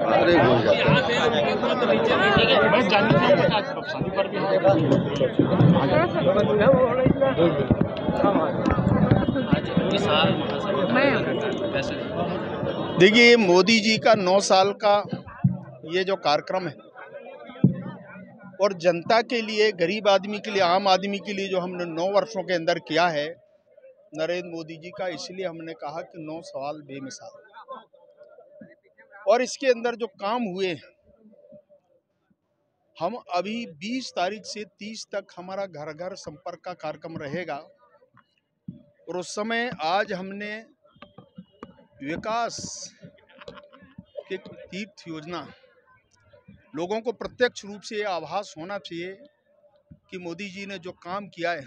अरे मैं जानना चाहूँगा आज शादी पर भी देखिए, मोदी जी का 9 साल का ये जो कार्यक्रम है और जनता के लिए, गरीब आदमी के लिए, आम आदमी के लिए जो हमने 9 वर्षों के अंदर किया है नरेंद्र मोदी जी का, इसलिए हमने कहा कि 9 साल बेमिसाल। और इसके अंदर जो काम हुए, हम अभी 20 तारीख से 30 तक हमारा घर घर संपर्क का कार्यक्रम रहेगा और उस समय आज हमने विकास की तीर्थ योजना, लोगों को प्रत्यक्ष रूप से आभास होना चाहिए कि मोदी जी ने जो काम किया है।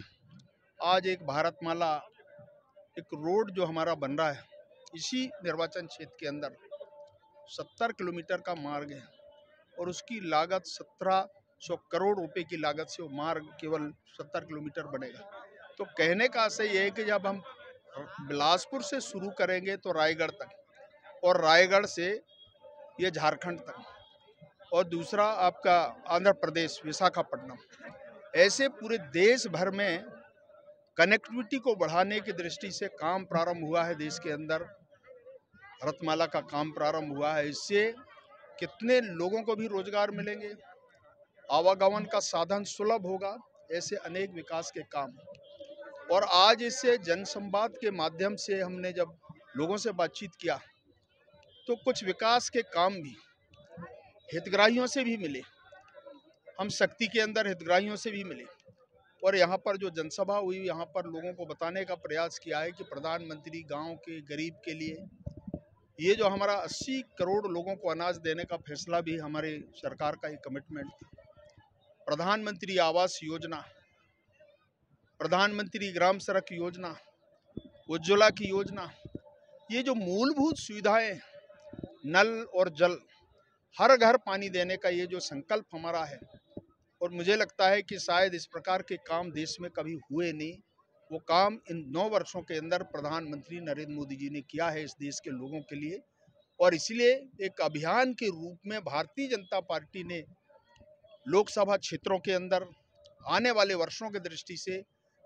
आज एक भारतमाला, एक रोड जो हमारा बन रहा है, इसी निर्वाचन क्षेत्र के अंदर 70 किलोमीटर का मार्ग है और उसकी लागत 1700 करोड़ रुपए की लागत से वो मार्ग केवल 70 किलोमीटर बनेगा। तो कहने का आशय ये है कि जब हम बिलासपुर से शुरू करेंगे तो रायगढ़ तक, और रायगढ़ से ये झारखंड तक, और दूसरा आपका आंध्र प्रदेश विशाखापट्टनम, ऐसे पूरे देश भर में कनेक्टिविटी को बढ़ाने की दृष्टि से काम प्रारंभ हुआ है। देश के अंदर भारतमाला का काम प्रारंभ हुआ है। इससे कितने लोगों को भी रोजगार मिलेंगे, आवागमन का साधन सुलभ होगा, ऐसे अनेक विकास के काम। और आज इससे जनसंवाद के माध्यम से हमने जब लोगों से बातचीत किया तो कुछ विकास के काम भी हितग्राहियों से भी मिले, हम शक्ति के अंदर हितग्राहियों से भी मिले। और यहाँ पर जो जनसभा हुई, यहाँ पर लोगों को बताने का प्रयास किया है कि प्रधानमंत्री गांव के गरीब के लिए ये जो हमारा 80 करोड़ लोगों को अनाज देने का फैसला भी हमारे सरकार का एक कमिटमेंट था। प्रधानमंत्री आवास योजना, प्रधानमंत्री ग्राम सड़क योजना, उज्ज्वला की योजना, ये जो मूलभूत सुविधाएं, नल और जल, हर घर पानी देने का ये जो संकल्प हमारा है, और मुझे लगता है कि शायद इस प्रकार के काम देश में कभी हुए नहीं, वो काम इन 9 वर्षों के अंदर प्रधानमंत्री नरेंद्र मोदी जी ने किया है इस देश के लोगों के लिए। और इसलिए एक अभियान के रूप में भारतीय जनता पार्टी ने लोकसभा क्षेत्रों के अंदर आने वाले वर्षों की दृष्टि से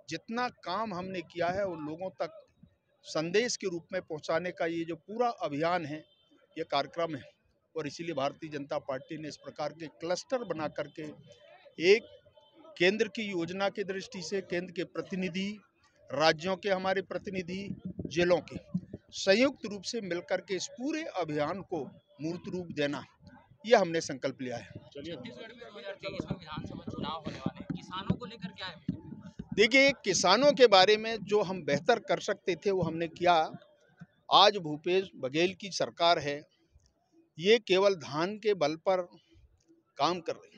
जितना काम हमने किया है वो लोगों तक संदेश के रूप में पहुंचाने का ये जो पूरा अभियान है, ये कार्यक्रम है। और इसीलिए भारतीय जनता पार्टी ने इस प्रकार के क्लस्टर बना करके एक केंद्र की योजना की दृष्टि से केंद्र के प्रतिनिधि, राज्यों के हमारे प्रतिनिधि, जिलों के संयुक्त रूप से मिलकर के इस पूरे अभियान को मूर्त रूप देना, ये हमने संकल्प लिया है। छत्तीसगढ़ में 2023 में विधानसभा चुनाव होने वाले हैं, किसानों को लेकर क्या है? देखिए, किसानों के बारे में जो हम बेहतर कर सकते थे वो हमने किया। आज भूपेश बघेल की सरकार है, ये केवल धान के बल पर काम कर रही है।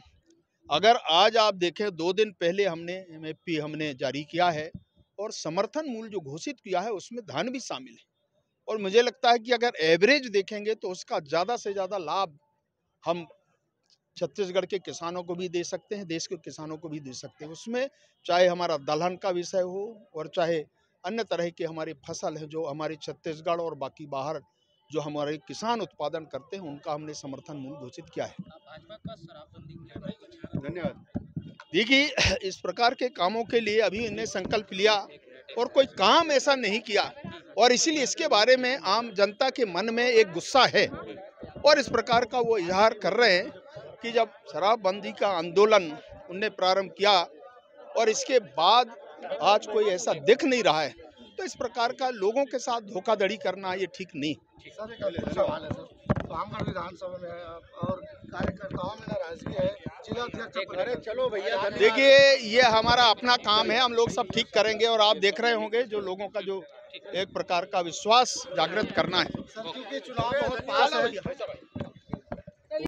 अगर आज आप देखें, 2 दिन पहले हमने एमएसपी हमने जारी किया है और समर्थन मूल्य जो घोषित किया है उसमें धान भी शामिल है। और मुझे लगता है कि अगर एवरेज देखेंगे तो उसका ज़्यादा से ज़्यादा लाभ हम छत्तीसगढ़ के किसानों को भी दे सकते हैं, देश के किसानों को भी दे सकते हैं। उसमें चाहे हमारा दलहन का विषय हो और चाहे अन्य तरह के हमारी फसल है जो हमारे छत्तीसगढ़ और बाकी बाहर जो हमारे किसान उत्पादन करते हैं, उनका हमने समर्थन मूल्य घोषित किया है। धन्यवाद। देखिए, इस प्रकार के कामों के लिए अभी इन्हें संकल्प लिया और कोई काम ऐसा नहीं किया, और इसीलिए इसके बारे में आम जनता के मन में एक गुस्सा है और इस प्रकार का वो इजहार कर रहे हैं कि जब शराबबंदी का आंदोलन उनने प्रारंभ किया और इसके बाद आज कोई ऐसा दिख नहीं रहा है, तो इस प्रकार का लोगों के साथ धोखाधड़ी करना ये ठीक नहीं। विधानसभा में और कार्यकर्ताओं में नाराजगी है, जिला अध्यक्ष। चलो भैया, देखिए, ये हमारा अपना काम है, हम लोग सब ठीक करेंगे। और आप देख रहे होंगे जो लोगों का जो एक प्रकार का विश्वास जागृत करना है। सर, क्योंकि चुनाव बहुत पास है।